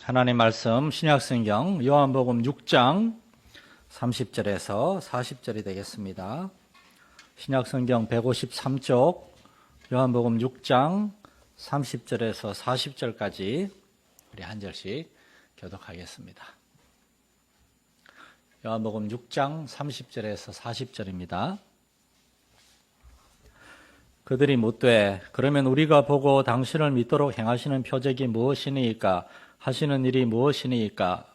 하나님 말씀 신약성경 요한복음 6장 30절에서 40절이 되겠습니다. 신약성경 153쪽 요한복음 6장 30절에서 40절까지 우리 한 절씩 교독하겠습니다. 요한복음 6장 30절에서 40절입니다. 그들이 묻되 그러면 우리가 보고 당신을 믿도록 행하시는 표적이 무엇이니이까 하시는 일이 무엇이니이까?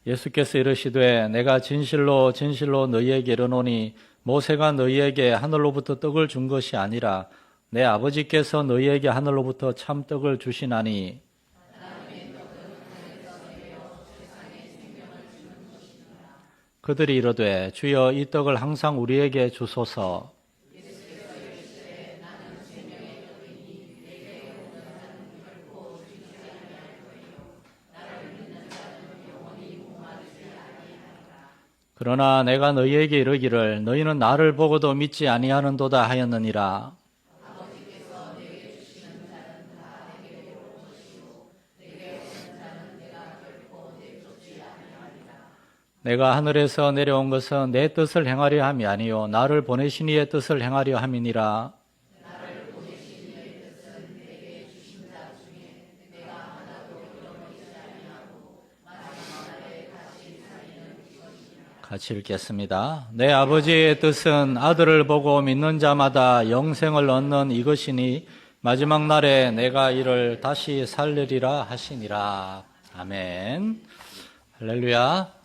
예수께서 이르시되 내가 진실로 진실로 너희에게 이르노니 모세가 너희에게 하늘로부터 떡을 준 것이 아니라 내 아버지께서 너희에게 하늘로부터 참 떡을 주시나니 그들이 이르되 주여 이 떡을 항상 우리에게 주소서. 그러나 내가 너희에게 이르기를 너희는 나를 보고도 믿지 아니하는도다 하였느니라. 내가 하늘에서 내려온 것은 내 뜻을 행하려 함이 아니요 나를 보내신 이의 뜻을 행하려 함이니라. 같이 읽겠습니다. 내 아버지의 뜻은 아들을 보고 믿는 자마다 영생을 얻는 이것이니 마지막 날에 내가 이를 다시 살리리라 하시니라. 아멘. 할렐루야.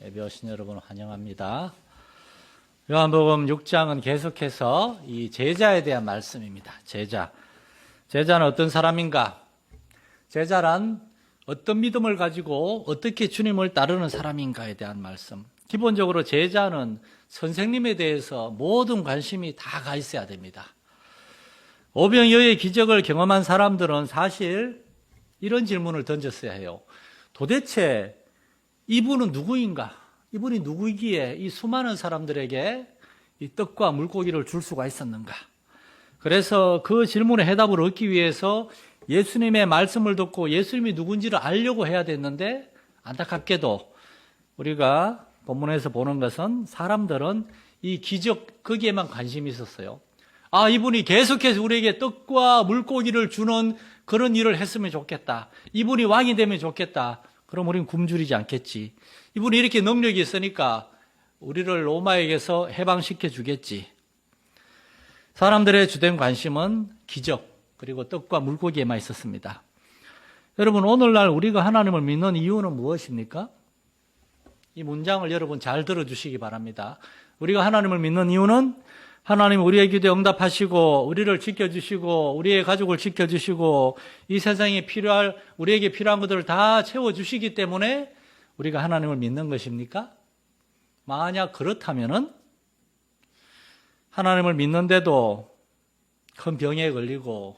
예배 오신 여러분 환영합니다. 요한복음 6장은 계속해서 이 제자에 대한 말씀입니다. 제자는 어떤 사람인가? 제자란 어떤 믿음을 가지고 어떻게 주님을 따르는 사람인가에 대한 말씀. 기본적으로 제자는 선생님에 대해서 모든 관심이 다 가 있어야 됩니다. 오병이어의 기적을 경험한 사람들은 사실 이런 질문을 던졌어야 해요. 도대체 이분은 누구인가? 이분이 누구이기에 이 수많은 사람들에게 이 떡과 물고기를 줄 수가 있었는가? 그래서 그 질문에 해답을 얻기 위해서 예수님의 말씀을 듣고 예수님이 누군지를 알려고 해야 됐는데 안타깝게도 우리가 본문에서 보는 것은 사람들은 이 기적 거기에만 관심이 있었어요. 아, 이분이 계속해서 우리에게 떡과 물고기를 주는 그런 일을 했으면 좋겠다. 이분이 왕이 되면 좋겠다. 그럼 우리는 굶주리지 않겠지. 이분이 이렇게 능력이 있으니까 우리를 로마에게서 해방시켜 주겠지. 사람들의 주된 관심은 기적 그리고 떡과 물고기에만 있었습니다. 여러분, 오늘날 우리가 하나님을 믿는 이유는 무엇입니까? 이 문장을 여러분 잘 들어주시기 바랍니다. 우리가 하나님을 믿는 이유는 하나님 우리의 기도에 응답하시고 우리를 지켜주시고 우리의 가족을 지켜주시고 이 세상에 우리에게 필요한 것들을 다 채워주시기 때문에 우리가 하나님을 믿는 것입니까? 만약 그렇다면은 하나님을 믿는데도 큰 병에 걸리고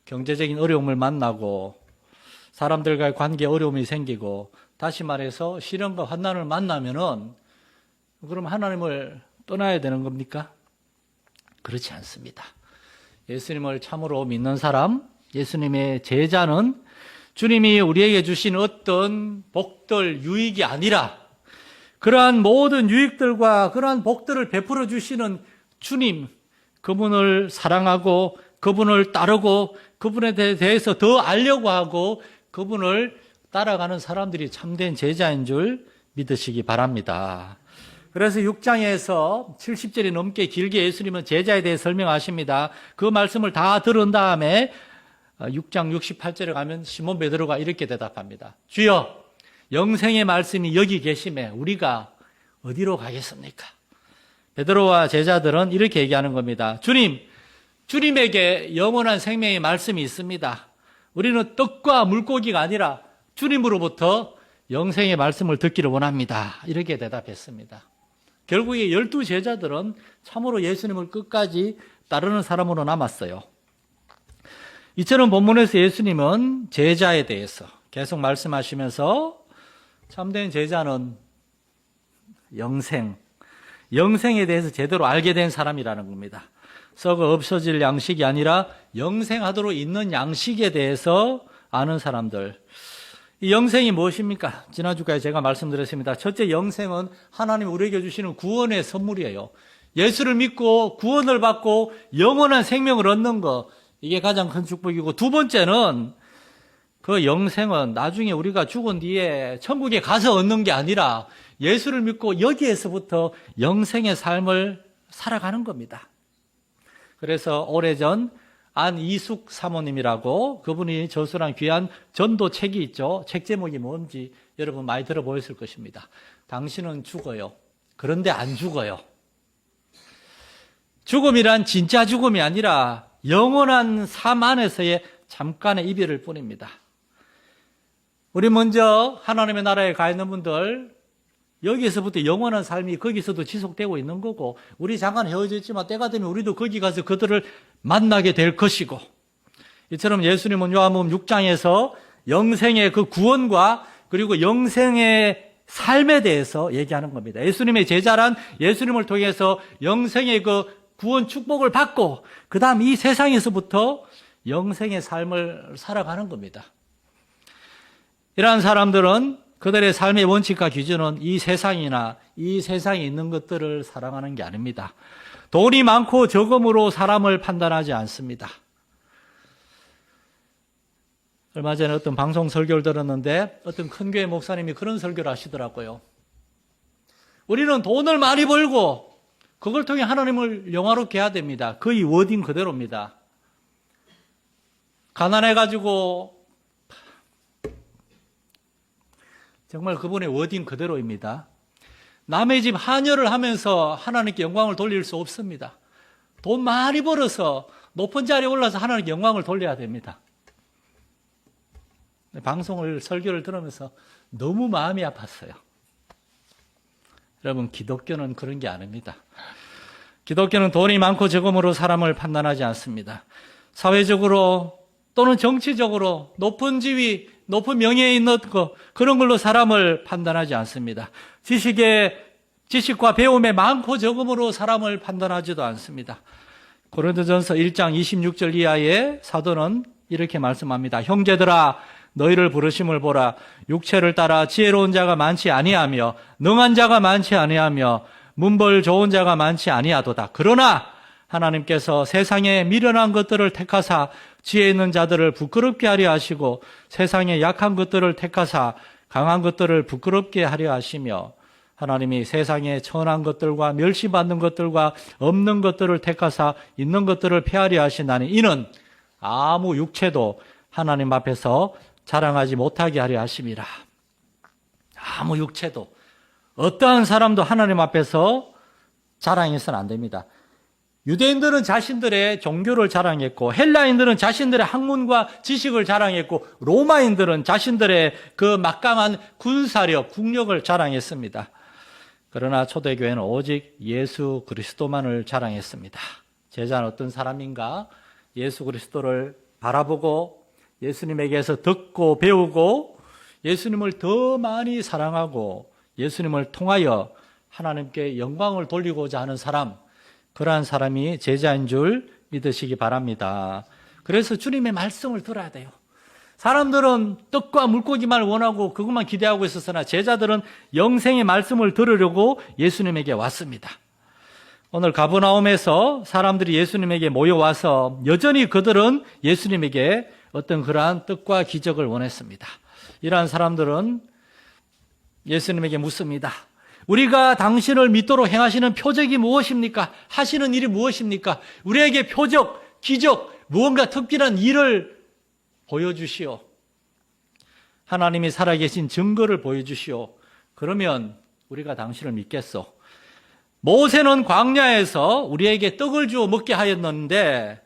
경제적인 어려움을 만나고 사람들과의 관계에 어려움이 생기고 다시 말해서 시련과 환난을 만나면은 그럼 하나님을 떠나야 되는 겁니까? 그렇지 않습니다. 예수님을 참으로 믿는 사람, 예수님의 제자는 주님이 우리에게 주신 어떤 복들, 유익이 아니라 그러한 모든 유익들과 그러한 복들을 베풀어 주시는 주님, 그분을 사랑하고 그분을 따르고 그분에 대해서 더 알려고 하고 그분을 따라가는 사람들이 참된 제자인 줄 믿으시기 바랍니다. 그래서 6장에서 70절이 넘게 길게 예수님은 제자에 대해 설명하십니다. 그 말씀을 다 들은 다음에 6장 68절에 가면 시몬 베드로가 이렇게 대답합니다. 주여, 영생의 말씀이 여기 계심에 우리가 어디로 가겠습니까? 베드로와 제자들은 이렇게 얘기하는 겁니다. 주님에게 영원한 생명의 말씀이 있습니다. 우리는 떡과 물고기가 아니라 주님으로부터 영생의 말씀을 듣기를 원합니다. 이렇게 대답했습니다. 결국에 12제자들은 참으로 예수님을 끝까지 따르는 사람으로 남았어요. 이처럼 본문에서 예수님은 제자에 대해서 계속 말씀하시면서 참된 제자는 영생, 영생에 대해서 제대로 알게 된 사람이라는 겁니다. 썩어 없어질 양식이 아니라 영생하도록 있는 양식에 대해서 아는 사람들. 이 영생이 무엇입니까? 지난주까지 제가 말씀드렸습니다. 첫째, 영생은 하나님이 우리에게 주시는 구원의 선물이에요. 예수를 믿고 구원을 받고 영원한 생명을 얻는 것, 이게 가장 큰 축복이고, 두 번째는 그 영생은 나중에 우리가 죽은 뒤에 천국에 가서 얻는 게 아니라 예수를 믿고 여기에서부터 영생의 삶을 살아가는 겁니다. 그래서 오래전 안이숙 사모님이라고, 그분이 저술한 귀한 전도 책이 있죠. 책 제목이 뭔지 여러분 많이 들어보셨을 것입니다. 당신은 죽어요. 그런데 안 죽어요. 죽음이란 진짜 죽음이 아니라 영원한 삶 안에서의 잠깐의 이별일 뿐입니다. 우리 먼저 하나님의 나라에 가 있는 분들, 여기에서부터 영원한 삶이 거기서도 지속되고 있는 거고, 우리 잠깐 헤어져 있지만 때가 되면 우리도 거기 가서 그들을 만나게 될 것이고, 이처럼 예수님은 요한복음 6장에서 영생의 그 구원과 그리고 영생의 삶에 대해서 얘기하는 겁니다. 예수님의 제자란 예수님을 통해서 영생의 그 구원 축복을 받고 그 다음 이 세상에서부터 영생의 삶을 살아가는 겁니다. 이러한 사람들은 그들의 삶의 원칙과 기준은 이 세상이나 이 세상에 있는 것들을 사랑하는 게 아닙니다. 돈이 많고 적음으로 사람을 판단하지 않습니다. 얼마 전에 어떤 방송 설교를 들었는데 어떤 큰 교회 목사님이 그런 설교를 하시더라고요. 우리는 돈을 많이 벌고 그걸 통해 하나님을 영화롭게 해야 됩니다. 거의 워딩 그대로입니다. 가난해가지고 정말 그분의 워딩 그대로입니다. 남의 집 한여를 하면서 하나님께 영광을 돌릴 수 없습니다. 돈 많이 벌어서 높은 자리에 올라서 하나님께 영광을 돌려야 됩니다. 방송을, 설교를 들으면서 너무 마음이 아팠어요. 여러분, 기독교는 그런 게 아닙니다. 기독교는 돈이 많고 적음으로 사람을 판단하지 않습니다. 사회적으로 또는 정치적으로 높은 지위, 높은 명예에 있는 것, 그런 걸로 사람을 판단하지 않습니다. 지식과 배움에 많고 적음으로 사람을 판단하지도 않습니다. 고린도전서 1장 26절 이하의 사도는 이렇게 말씀합니다. 형제들아, 너희를 부르심을 보라. 육체를 따라 지혜로운 자가 많지 아니하며 능한 자가 많지 아니하며 문벌 좋은 자가 많지 아니하도다. 그러나 하나님께서 세상에 미련한 것들을 택하사 지혜 있는 자들을 부끄럽게 하려 하시고 세상에 약한 것들을 택하사 강한 것들을 부끄럽게 하려 하시며 하나님이 세상에 천한 것들과 멸시받는 것들과 없는 것들을 택하사 있는 것들을 폐하려 하시나니 이는 아무 육체도 하나님 앞에서 자랑하지 못하게 하려 하심이라. 아무 육체도, 어떠한 사람도 하나님 앞에서 자랑해서는 안 됩니다. 유대인들은 자신들의 종교를 자랑했고 헬라인들은 자신들의 학문과 지식을 자랑했고 로마인들은 자신들의 그 막강한 군사력, 국력을 자랑했습니다. 그러나 초대교회는 오직 예수 그리스도만을 자랑했습니다. 제자는 어떤 사람인가? 예수 그리스도를 바라보고 예수님에게서 듣고 배우고 예수님을 더 많이 사랑하고 예수님을 통하여 하나님께 영광을 돌리고자 하는 사람, 그러한 사람이 제자인 줄 믿으시기 바랍니다. 그래서 주님의 말씀을 들어야 돼요. 사람들은 떡과 물고기만 원하고 그것만 기대하고 있었으나 제자들은 영생의 말씀을 들으려고 예수님에게 왔습니다. 오늘 가버나움에서 사람들이 예수님에게 모여와서 여전히 그들은 예수님에게 어떤 그러한 뜻과 기적을 원했습니다. 이러한 사람들은 예수님에게 묻습니다. 우리가 당신을 믿도록 행하시는 표적이 무엇입니까? 하시는 일이 무엇입니까? 우리에게 표적, 기적, 무언가 특별한 일을 보여주시오. 하나님이 살아계신 증거를 보여주시오. 그러면 우리가 당신을 믿겠소. 모세는 광야에서 우리에게 떡을 주어 먹게 하였는데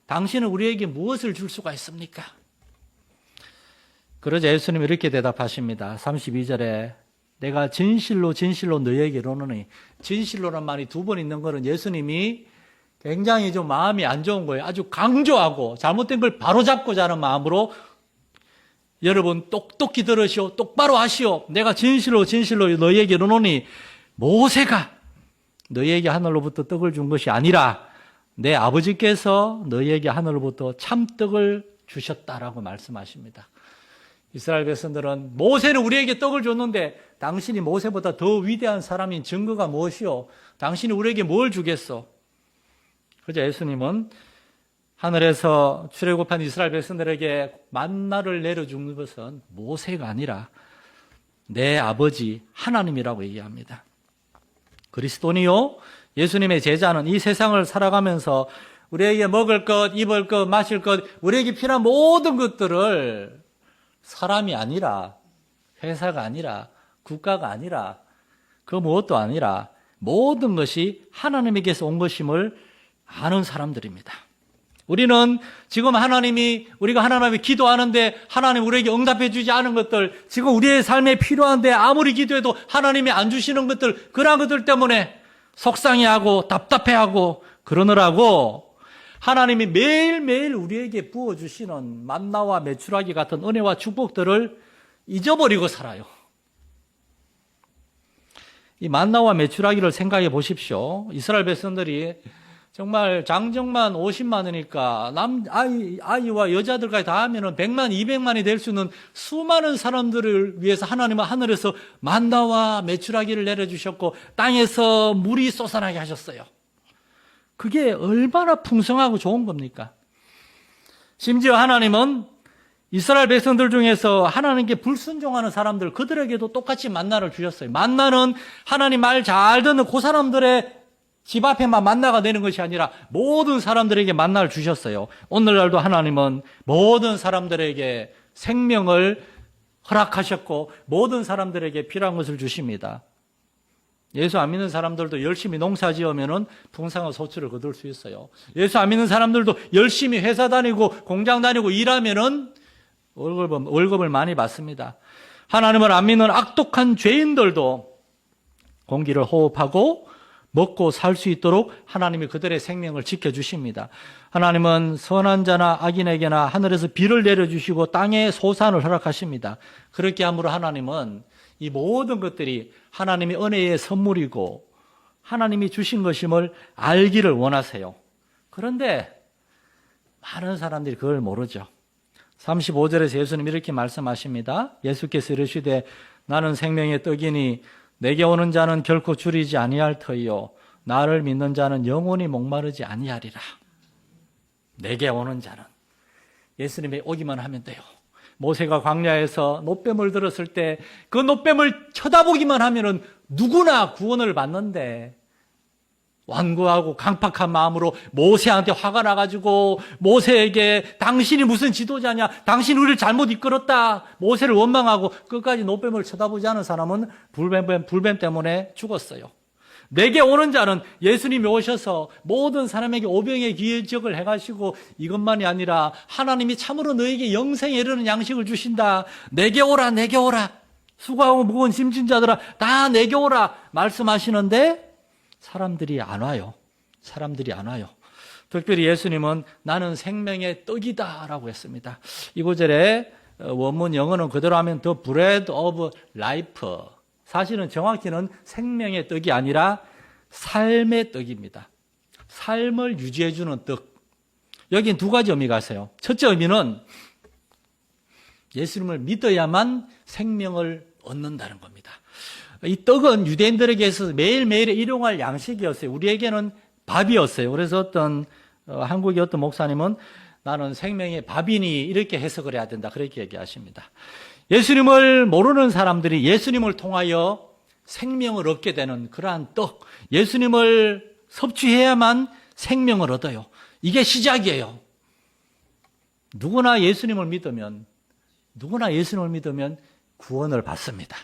당신은 우리에게 무엇을 줄 수가 있습니까? 그러자 예수님이 이렇게 대답하십니다. 32절에 내가 진실로 진실로 너희에게 이르노니, 진실로란 말이 두 번 있는 거는 예수님이 굉장히 좀 마음이 안 좋은 거예요. 아주 강조하고 잘못된 걸 바로잡고자 하는 마음으로 여러분 똑똑히 들으시오, 똑바로 하시오. 내가 진실로 진실로 너희에게 이르노니 모세가 너희에게 하늘로부터 떡을 준 것이 아니라 내 아버지께서 너희에게 하늘로부터 참떡을 주셨다라고 말씀하십니다. 이스라엘 백성들은 모세는 우리에게 떡을 줬는데 당신이 모세보다 더 위대한 사람인 증거가 무엇이요? 당신이 우리에게 뭘 주겠소? 그래서 예수님은 하늘에서 출애굽한 이스라엘 백성들에게 만나를 내려주는 것은 모세가 아니라 내 아버지 하나님이라고 얘기합니다. 그리스도니요, 예수님의 제자는 이 세상을 살아가면서 우리에게 먹을 것, 입을 것, 마실 것, 우리에게 필요한 모든 것들을 사람이 아니라, 회사가 아니라, 국가가 아니라, 그 무엇도 아니라 모든 것이 하나님에게서 온 것임을 아는 사람들입니다. 우리는 지금 우리가 하나님께 기도하는데 하나님 우리에게 응답해 주지 않은 것들, 지금 우리의 삶에 필요한데 아무리 기도해도 하나님이 안 주시는 것들, 그러한 것들 때문에 속상해하고 답답해하고 그러느라고 하나님이 매일매일 우리에게 부어주시는 만나와 메추라기 같은 은혜와 축복들을 잊어버리고 살아요. 이 만나와 메추라기를 생각해 보십시오. 이스라엘 백성들이 정말 장정만 50만 원이니까 아이와 여자들까지 다 하면은 100만, 200만이 될 수 있는 수많은 사람들을 위해서 하나님은 하늘에서 만나와 메추라기를 내려주셨고 땅에서 물이 쏟아나게 하셨어요. 그게 얼마나 풍성하고 좋은 겁니까? 심지어 하나님은 이스라엘 백성들 중에서 하나님께 불순종하는 사람들, 그들에게도 똑같이 만나를 주셨어요. 만나는 하나님 말 잘 듣는 그 사람들의 집 앞에만 만나가 되는 것이 아니라 모든 사람들에게 만나를 주셨어요. 오늘날도 하나님은 모든 사람들에게 생명을 허락하셨고 모든 사람들에게 필요한 것을 주십니다. 예수 안 믿는 사람들도 열심히 농사 지으면 풍성한 소출을 거둘 수 있어요. 예수 안 믿는 사람들도 열심히 회사 다니고 공장 다니고 일하면 월급을 많이 받습니다. 하나님을 안 믿는 악독한 죄인들도 공기를 호흡하고 먹고 살 수 있도록 하나님이 그들의 생명을 지켜주십니다. 하나님은 선한 자나 악인에게나 하늘에서 비를 내려주시고 땅에 소산을 허락하십니다. 그렇게 함으로 하나님은 이 모든 것들이 하나님의 은혜의 선물이고 하나님이 주신 것임을 알기를 원하세요. 그런데 많은 사람들이 그걸 모르죠. 35절에서 예수님 이렇게 말씀하십니다. 예수께서 이르시되 나는 생명의 떡이니 내게 오는 자는 결코 줄이지 아니할 터이요 나를 믿는 자는 영원히 목마르지 아니하리라. 내게 오는 자는 예수님이 오기만 하면 돼요. 모세가 광야에서 놋뱀을 들었을 때 그 놋뱀을 쳐다보기만 하면은 누구나 구원을 받는데 완고하고 강팍한 마음으로 모세한테 화가 나가지고 모세에게 당신이 무슨 지도자냐, 당신 우리를 잘못 이끌었다, 모세를 원망하고 끝까지 놋뱀을 쳐다보지 않은 사람은 불뱀 때문에 죽었어요. 내게 오는 자는 예수님이 오셔서 모든 사람에게 오병의 기적을 해가시고 이것만이 아니라 하나님이 참으로 너에게 영생에 이르는 양식을 주신다. 내게 오라, 내게 오라. 수고하고 무거운 짐진 자들아 다 내게 오라 말씀하시는데 사람들이 안 와요. 특별히 예수님은 나는 생명의 떡이다 라고 했습니다. 이 구절에 원문 영어는 그대로 하면 The Bread of Life. 사실은 정확히는 생명의 떡이 아니라 삶의 떡입니다. 삶을 유지해주는 떡. 여긴 두 가지 의미가 있어요. 첫째 의미는 예수님을 믿어야만 생명을 얻는다는 겁니다. 이 떡은 유대인들에게 있어서 매일매일 일용할 양식이었어요. 우리에게는 밥이었어요. 그래서 한국의 어떤 목사님은 나는 생명의 밥이니 이렇게 해석을 해야 된다. 그렇게 얘기하십니다. 예수님을 모르는 사람들이 예수님을 통하여 생명을 얻게 되는 그러한 떡, 예수님을 섭취해야만 생명을 얻어요. 이게 시작이에요. 누구나 예수님을 믿으면 구원을 받습니다.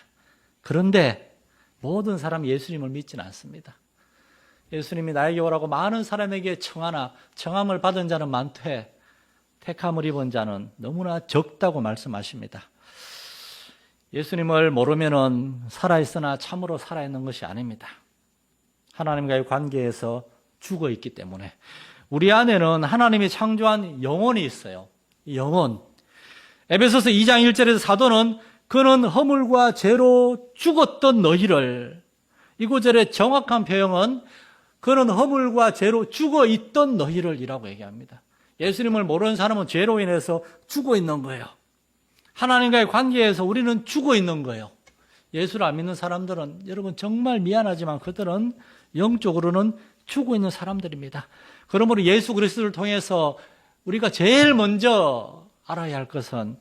그런데 모든 사람이 예수님을 믿지는 않습니다. 예수님이 나에게 오라고 많은 사람에게 청함을 받은 자는 많되 택함을 입은 자는 너무나 적다고 말씀하십니다. 예수님을 모르면은 살아있으나 참으로 살아있는 것이 아닙니다. 하나님과의 관계에서 죽어 있기 때문에 우리 안에는 하나님이 창조한 영혼이 있어요. 영혼. 에베소서 2장 1절에서 사도는 그는 허물과 죄로 죽었던 너희를 이 구절의 정확한 표현은 그는 허물과 죄로 죽어 있던 너희를 이라고 얘기합니다. 예수님을 모르는 사람은 죄로 인해서 죽어 있는 거예요. 하나님과의 관계에서 우리는 죽어 있는 거예요. 예수를 안 믿는 사람들은 여러분 정말 미안하지만 그들은 영적으로는 죽어 있는 사람들입니다. 그러므로 예수 그리스도를 통해서 우리가 제일 먼저 알아야 할 것은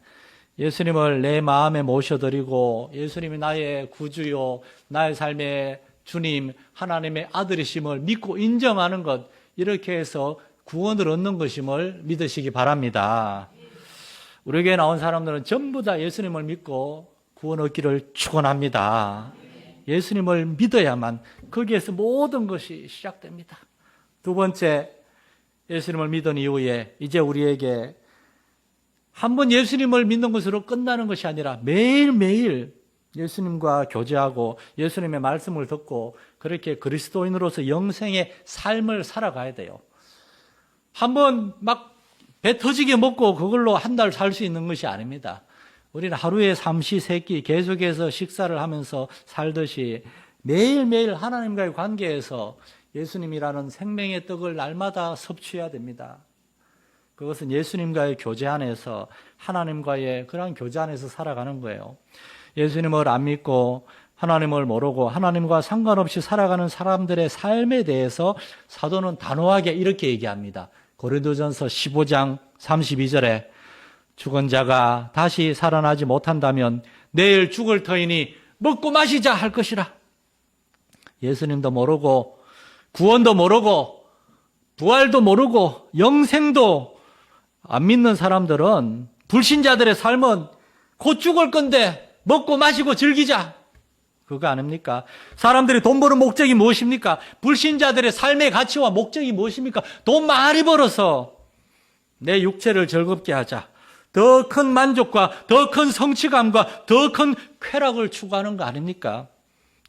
예수님을 내 마음에 모셔드리고 예수님이 나의 구주요, 나의 삶의 주님, 하나님의 아들이심을 믿고 인정하는 것, 이렇게 해서 구원을 얻는 것임을 믿으시기 바랍니다. 우리에게 나온 사람들은 전부 다 예수님을 믿고 구원 얻기를 축원합니다. 예수님을 믿어야만 거기에서 모든 것이 시작됩니다. 두 번째, 예수님을 믿은 이후에 이제 우리에게 한번 예수님을 믿는 것으로 끝나는 것이 아니라 매일매일 예수님과 교제하고 예수님의 말씀을 듣고 그렇게 그리스도인으로서 영생의 삶을 살아가야 돼요. 한번 막 배 터지게 먹고 그걸로 한 달 살 수 있는 것이 아닙니다. 우리는 하루에 삼시세끼 계속해서 식사를 하면서 살듯이 매일매일 하나님과의 관계에서 예수님이라는 생명의 떡을 날마다 섭취해야 됩니다. 그것은 예수님과의 교제 안에서 하나님과의 그런 교제 안에서 살아가는 거예요. 예수님을 안 믿고 하나님을 모르고 하나님과 상관없이 살아가는 사람들의 삶에 대해서 사도는 단호하게 이렇게 얘기합니다. 고린도전서 15장 32절에 죽은 자가 다시 살아나지 못한다면 내일 죽을 터이니 먹고 마시자 할 것이라. 예수님도 모르고 구원도 모르고 부활도 모르고 영생도 안 믿는 사람들은 불신자들의 삶은 곧 죽을 건데 먹고 마시고 즐기자. 그거 아닙니까? 사람들이 돈 버는 목적이 무엇입니까? 불신자들의 삶의 가치와 목적이 무엇입니까? 돈 많이 벌어서 내 육체를 즐겁게 하자. 더 큰 만족과 더 큰 성취감과 더 큰 쾌락을 추구하는 거 아닙니까?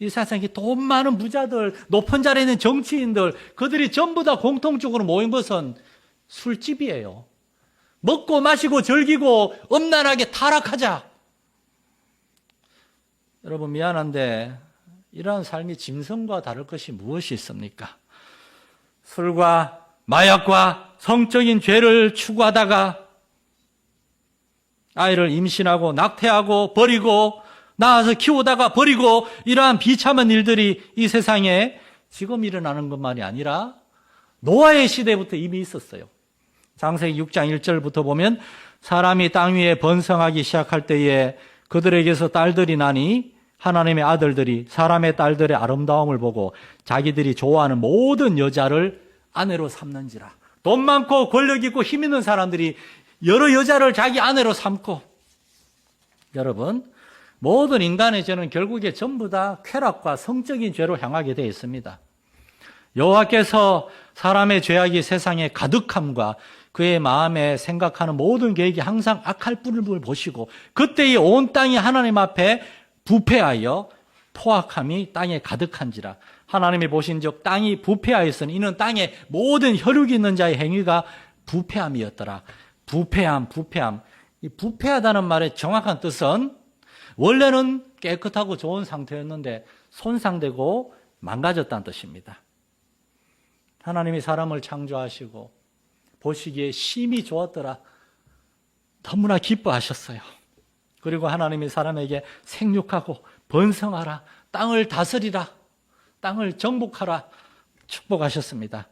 이 세상에 돈 많은 부자들, 높은 자리에 있는 정치인들, 그들이 전부 다 공통적으로 모인 것은 술집이에요. 먹고 마시고 즐기고 음란하게 타락하자. 여러분 미안한데 이러한 삶이 짐승과 다를 것이 무엇이 있습니까? 술과 마약과 성적인 죄를 추구하다가 아이를 임신하고 낙태하고 버리고 낳아서 키우다가 버리고 이러한 비참한 일들이 이 세상에 지금 일어나는 것만이 아니라 노아의 시대부터 이미 있었어요. 창세기 6장 1절부터 보면 사람이 땅 위에 번성하기 시작할 때에 그들에게서 딸들이 나니 하나님의 아들들이 사람의 딸들의 아름다움을 보고 자기들이 좋아하는 모든 여자를 아내로 삼는지라. 돈 많고 권력 있고 힘 있는 사람들이 여러 여자를 자기 아내로 삼고, 여러분 모든 인간의 죄는 결국에 전부 다 쾌락과 성적인 죄로 향하게 되어 있습니다. 여호와께서 사람의 죄악이 세상에 가득함과 그의 마음에 생각하는 모든 계획이 항상 악할 뿐을 보시고 그때의 온 땅이 하나님 앞에 부패하여 포악함이 땅에 가득한지라. 하나님이 보신즉 땅이 부패하였으니 이는 땅에 모든 혈육이 있는 자의 행위가 부패함이었더라. 부패함. 이 부패하다는 말의 정확한 뜻은 원래는 깨끗하고 좋은 상태였는데 손상되고 망가졌다는 뜻입니다. 하나님이 사람을 창조하시고 보시기에 심히 좋았더라. 너무나 기뻐하셨어요. 그리고 하나님이 사람에게 생육하고 번성하라, 땅을 다스리라, 땅을 정복하라 축복하셨습니다.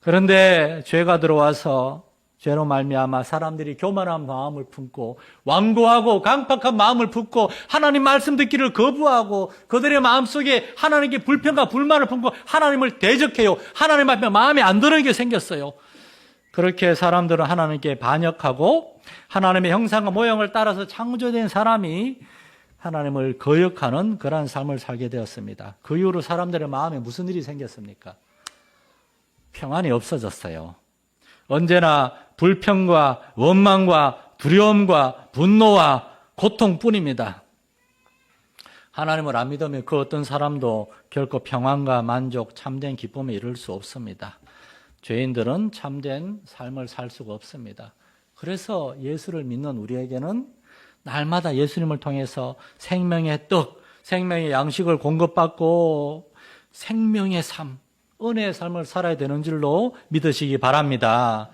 그런데 죄가 들어와서 죄로 말미암아 사람들이 교만한 마음을 품고 완고하고 강팍한 마음을 품고 하나님 말씀 듣기를 거부하고 그들의 마음속에 하나님께 불평과 불만을 품고 하나님을 대적해요. 하나님 앞에 마음에 안 들게 생겼어요. 그렇게 사람들은 하나님께 반역하고 하나님의 형상과 모형을 따라서 창조된 사람이 하나님을 거역하는 그러한 삶을 살게 되었습니다. 그 이후로 사람들의 마음에 무슨 일이 생겼습니까? 평안이 없어졌어요. 언제나 불평과 원망과 두려움과 분노와 고통뿐입니다. 하나님을 안 믿으면 그 어떤 사람도 결코 평안과 만족, 참된 기쁨에 이를 수 없습니다. 죄인들은 참된 삶을 살 수가 없습니다. 그래서 예수를 믿는 우리에게는 날마다 예수님을 통해서 생명의 떡, 생명의 양식을 공급받고 생명의 삶, 은혜의 삶을 살아야 되는 줄로 믿으시기 바랍니다.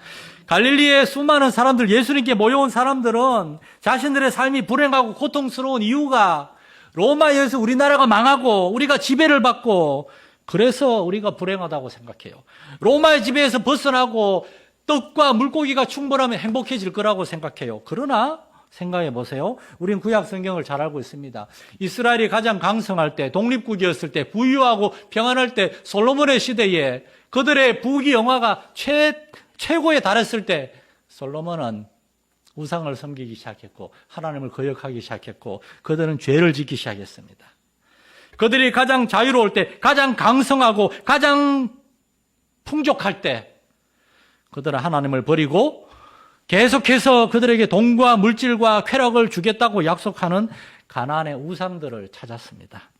갈릴리의 수많은 사람들, 예수님께 모여온 사람들은 자신들의 삶이 불행하고 고통스러운 이유가 로마에 의해서 우리나라가 망하고 우리가 지배를 받고 그래서 우리가 불행하다고 생각해요. 로마의 지배에서 벗어나고 떡과 물고기가 충분하면 행복해질 거라고 생각해요. 그러나 생각해 보세요. 우린 구약 성경을 잘 알고 있습니다. 이스라엘이 가장 강성할 때, 독립국이었을 때, 부유하고 평안할 때, 솔로몬의 시대에 그들의 부귀 영화가 최고에 달했을 때 솔로몬은 우상을 섬기기 시작했고 하나님을 거역하기 시작했고 그들은 죄를 짓기 시작했습니다. 그들이 가장 자유로울 때, 가장 강성하고 가장 풍족할 때 그들은 하나님을 버리고 계속해서 그들에게 돈과 물질과 쾌락을 주겠다고 약속하는 가나안의 우상들을 찾았습니다.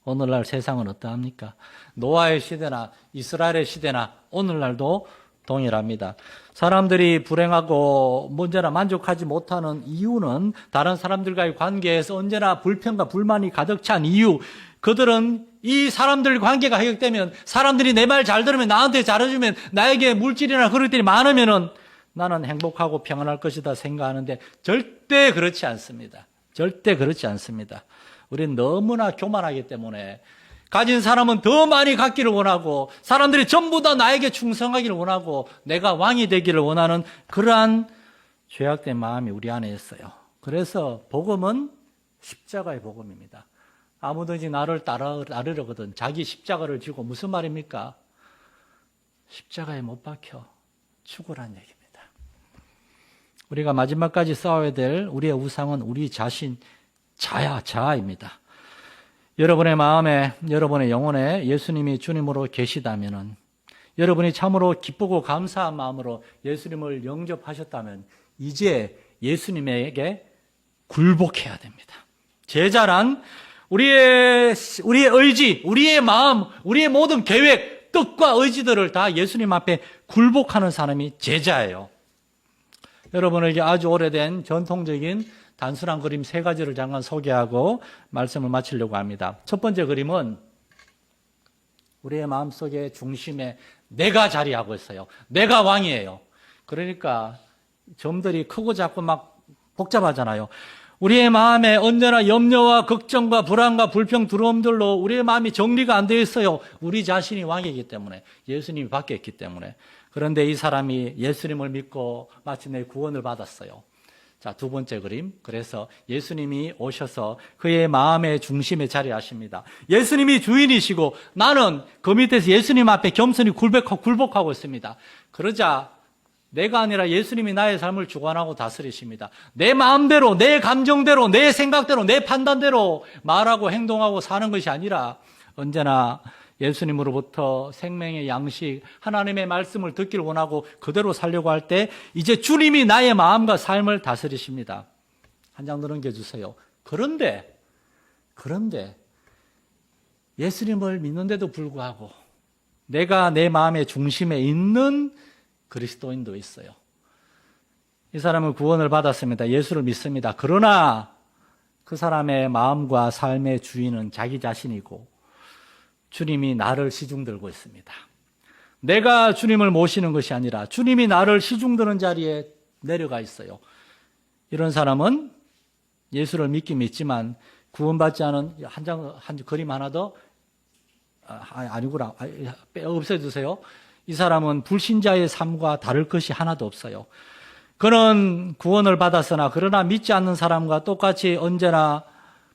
오늘날 세상은 어떠합니까? 노아의 시대나 이스라엘의 시대나 오늘날도 동일합니다. 사람들이 불행하고 언제나 만족하지 못하는 이유는 다른 사람들과의 관계에서 언제나 불평과 불만이 가득 찬 이유, 그들은 이 사람들 관계가 해결되면, 사람들이 내 말 잘 들으면, 나한테 잘해주면, 나에게 물질이나 그럴 일이 많으면은 나는 행복하고 평안할 것이다 생각하는데 절대 그렇지 않습니다. 절대 그렇지 않습니다. 우리는 너무나 교만하기 때문에 가진 사람은 더 많이 갖기를 원하고 사람들이 전부 다 나에게 충성하기를 원하고 내가 왕이 되기를 원하는 그러한 죄악된 마음이 우리 안에 있어요. 그래서 복음은 십자가의 복음입니다. 아무든지 나를 따르려거든 자기 십자가를 지고, 무슨 말입니까? 십자가에 못 박혀 죽으란 얘기입니다. 우리가 마지막까지 싸워야 될 우리의 우상은 우리 자신, 자아입니다. 여러분의 마음에, 여러분의 영혼에 예수님이 주님으로 계시다면은, 여러분이 참으로 기쁘고 감사한 마음으로 예수님을 영접하셨다면 이제 예수님에게 굴복해야 됩니다. 제자란 우리의 의지, 우리의 마음, 우리의 모든 계획, 뜻과 의지들을 다 예수님 앞에 굴복하는 사람이 제자예요. 여러분에게 아주 오래된 전통적인 단순한 그림 3가지를 잠깐 소개하고 말씀을 마치려고 합니다. 첫 번째 그림은 우리의 마음속의 중심에 내가 자리하고 있어요. 내가 왕이에요. 그러니까 점들이 크고 작고 막 복잡하잖아요. 우리의 마음에 언제나 염려와 걱정과 불안과 불평, 두려움들로 우리의 마음이 정리가 안 되어 있어요. 우리 자신이 왕이기 때문에, 예수님이 밖에 있기 때문에. 그런데 이 사람이 예수님을 믿고 마침내 구원을 받았어요. 자, 두 번째 그림. 그래서 예수님이 오셔서 그의 마음의 중심에 자리하십니다. 예수님이 주인이시고 나는 그 밑에서 예수님 앞에 겸손히 굴복하고 있습니다. 그러자 내가 아니라 예수님이 나의 삶을 주관하고 다스리십니다. 내 마음대로, 내 감정대로, 내 생각대로, 내 판단대로 말하고 행동하고 사는 것이 아니라 언제나 예수님으로부터 생명의 양식, 하나님의 말씀을 듣기를 원하고 그대로 살려고 할 때 이제 주님이 나의 마음과 삶을 다스리십니다. 한 장 더 넘겨주세요. 그런데 예수님을 믿는데도 불구하고 내가 내 마음의 중심에 있는 그리스도인도 있어요. 이 사람은 구원을 받았습니다. 예수를 믿습니다. 그러나 그 사람의 마음과 삶의 주인은 자기 자신이고 주님이 나를 시중들고 있습니다. 내가 주님을 모시는 것이 아니라 주님이 나를 시중드는 자리에 내려가 있어요. 이런 사람은 예수를 믿긴 믿지만 구원받지 않은 한 그림 하나 더, 아니구나. 없애주세요. 이 사람은 불신자의 삶과 다를 것이 하나도 없어요. 그는 구원을 받았으나 그러나 믿지 않는 사람과 똑같이 언제나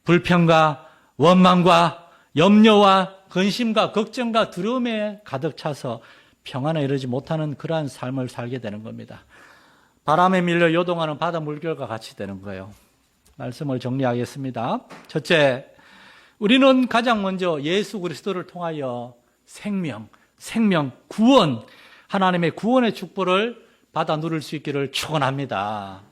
불평과 원망과 염려와 근심과 걱정과 두려움에 가득 차서 평안에 이르지 못하는 그러한 삶을 살게 되는 겁니다. 바람에 밀려 요동하는 바다 물결과 같이 되는 거예요. 말씀을 정리하겠습니다. 첫째, 우리는 가장 먼저 예수 그리스도를 통하여 생명, 구원, 하나님의 구원의 축복을 받아 누릴 수 있기를 축원합니다.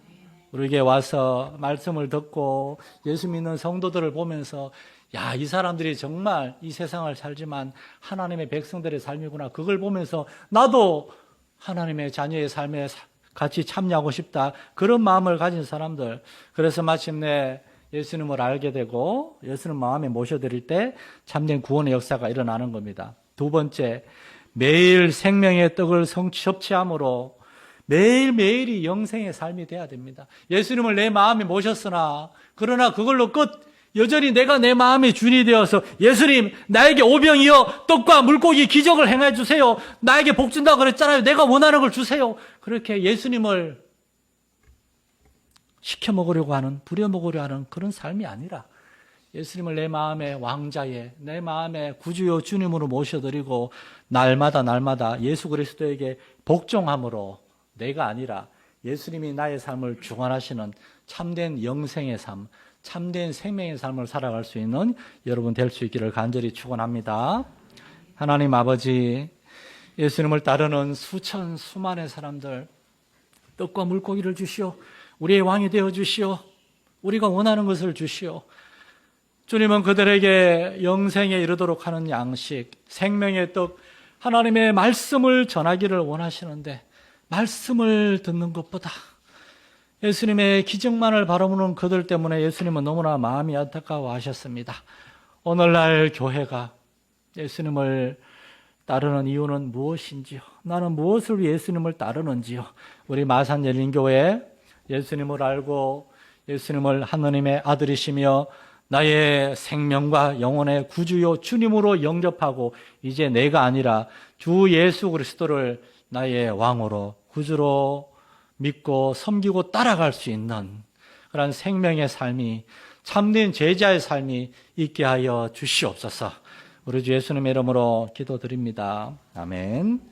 우리에게 와서 말씀을 듣고 예수 믿는 성도들을 보면서 야, 이 사람들이 정말 이 세상을 살지만 하나님의 백성들의 삶이구나. 그걸 보면서 나도 하나님의 자녀의 삶에 같이 참여하고 싶다. 그런 마음을 가진 사람들. 그래서 마침내 예수님을 알게 되고 예수님 마음에 모셔드릴 때 참된 구원의 역사가 일어나는 겁니다. 두 번째, 매일 생명의 떡을 섭취함으로 매일매일이 영생의 삶이 돼야 됩니다. 예수님을 내 마음에 모셨으나 그러나 그걸로 끝, 여전히 내가 내 마음의 주인이 되어서 예수님 나에게 오병이어 떡과 물고기 기적을 행해 주세요. 나에게 복 준다고 그랬잖아요. 내가 원하는 걸 주세요. 그렇게 예수님을 시켜 먹으려고 하는, 부려 먹으려 하는 그런 삶이 아니라 예수님을 내 마음의 왕자에, 내 마음의 구주요 주님으로 모셔드리고 날마다 예수 그리스도에게 복종함으로 내가 아니라 예수님이 나의 삶을 주관하시는 참된 영생의 삶, 참된 생명의 삶을 살아갈 수 있는 여러분 될 수 있기를 간절히 축원합니다. 하나님 아버지, 예수님을 따르는 수천 수만의 사람들 떡과 물고기를 주시오. 우리의 왕이 되어 주시오. 우리가 원하는 것을 주시오. 주님은 그들에게 영생에 이르도록 하는 양식, 생명의 떡, 하나님의 말씀을 전하기를 원하시는데 말씀을 듣는 것보다 예수님의 기적만을 바라보는 그들 때문에 예수님은 너무나 마음이 안타까워하셨습니다. 오늘날 교회가 예수님을 따르는 이유는 무엇인지요? 나는 무엇을 위해 예수님을 따르는지요? 우리 마산열린교회 예수님을 알고 예수님을 하나님의 아들이시며 나의 생명과 영혼의 구주요 주님으로 영접하고 이제 내가 아니라 주 예수 그리스도를 나의 왕으로 구주로 믿고 섬기고 따라갈 수 있는 그런 생명의 삶이, 참된 제자의 삶이 있게 하여 주시옵소서. 우리 주 예수님의 이름으로 기도드립니다. 아멘.